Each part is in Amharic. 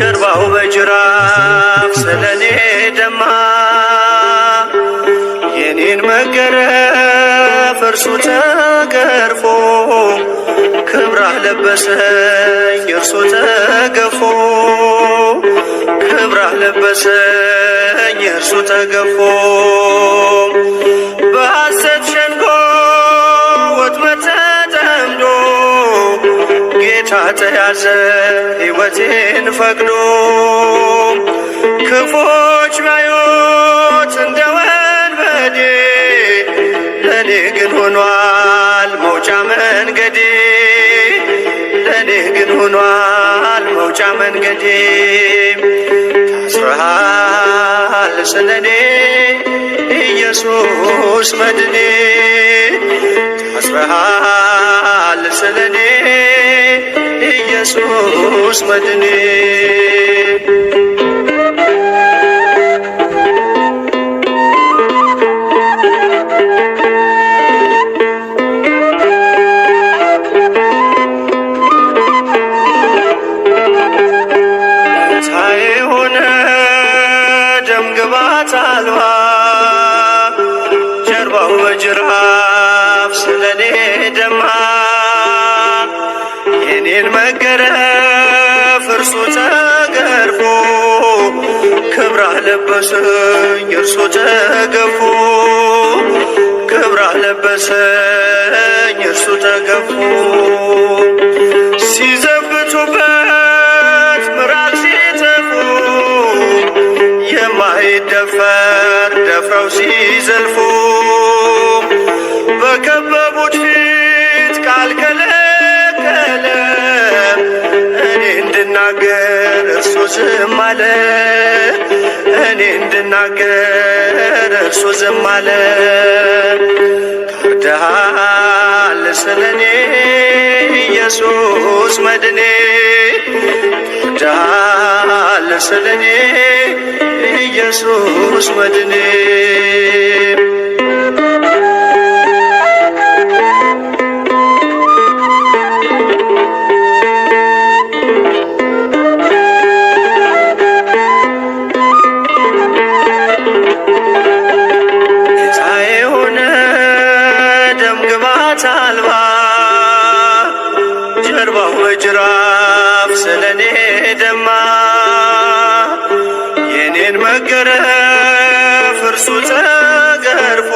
ጀርባው በጅራፍ ስለኔ ደማ የኔን መገረፍ እርሱ ተገርፎ ክብራህ ለበሰኝ እርሱ ተገፎ ክብራህ ለበሰኝ እርሱ ተገፎ በሐሰት ሸንጎ ወጥመድ ተጠምዶ ጌታ ተያዘ ሕይወቴን ፈቅዶ ክፎች ባዩት እንደ ወንበዴ ለኔ ግን ሆኗል መውጫ መንገዴ ለኔ ግን ሆኗል መውጫ መንገዴ ታስረሃል ስለኔ ኢየሱስ መድኔ ታስረሃል ስለኔ ኢየሱስ መድኔ ግባት አልባ ጀርባው በጅራፍ ስለኔ ደማ የኔን መገረፍ እርሱ ተገርፎ ክብራህ ለበሰኝ እርሱ ተገፎ ክብራህ ለበሰኝ እርሱ ተገፎ ሲዘብቱበት ምራቅ ሲተፉ የማይደፈር ደፍረው ሲዘልፉ በከበቡት ፊት ቃል ከለከለ እኔ እንድናገር እርሱ ዝም አለ እኔ እንድናገር እርሱ ዝም አለ ታርደሃል ስለኔ ኢየሱስ መድኔ ታርደሃል ስለኔ ኢየሱስ መድኔ ጌታዬ ሆነ ደም ግባት አልባ ጀርባው በጅራፍ ስለኔ ደማ የኔን መገረፍ እርሱ ተገርፎ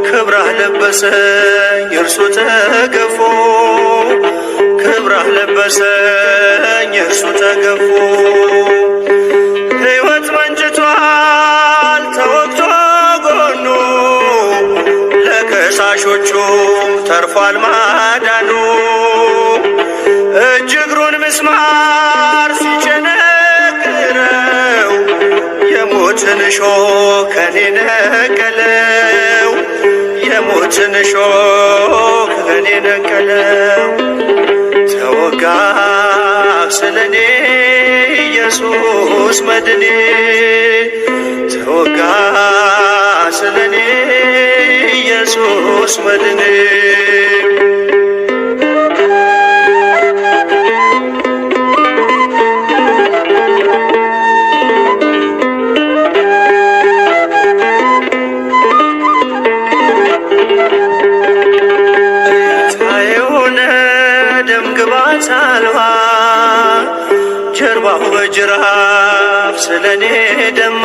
ክብራህ ለበሰኝ እርሱ ተገፎ ክብራህ ለበሰኝ እርሱ ተገፎ ሕይወት መንጭቷል ተወግቶ ጎኑ ለከሳሾቹም ተርፏል ማዳኑ እጅ እግሩን ምስማር ሲቸነክረው የሞትን እሾህ ከኔ ነቀለው የሞትን እሾህ ከኔ ነቀለው ተወጋ ስለኔ ኢየሱስ መድኔ ተወጋ ስለኔ ኢየሱስ መድኔ ግባት አልባ ጀርባው በጅራፍ ስለኔ ደማ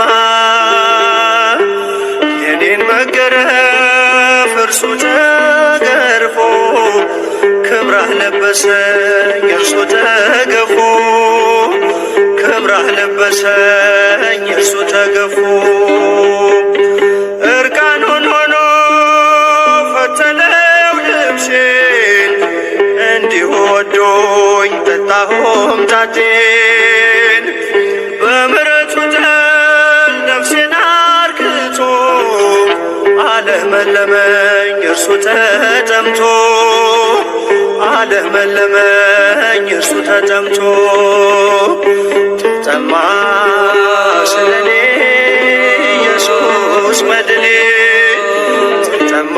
የኔን መገረፍ እርሱ ተገርፎ ክብራህ ለበሰኝ እርሱ ተገፎ ክብራህ ለበሰኝ እርሱ ተገፎ እርቃኑን ሆኖ ፈተለው ልብሴን እንዲሁ ወዶኝ ጠጣሁም ጣቴን በምሕረቱ ጠል ነፍሴን አርክቶ አለመለመኝ እርሱ ተጠምቶ አለመለመኝ እርሱ ተጠምቶ ተጠማ ስለኔ ኢየሱስ መድኔ ተጠማ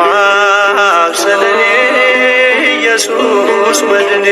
ስለኔ ኢየሱስ መድኔ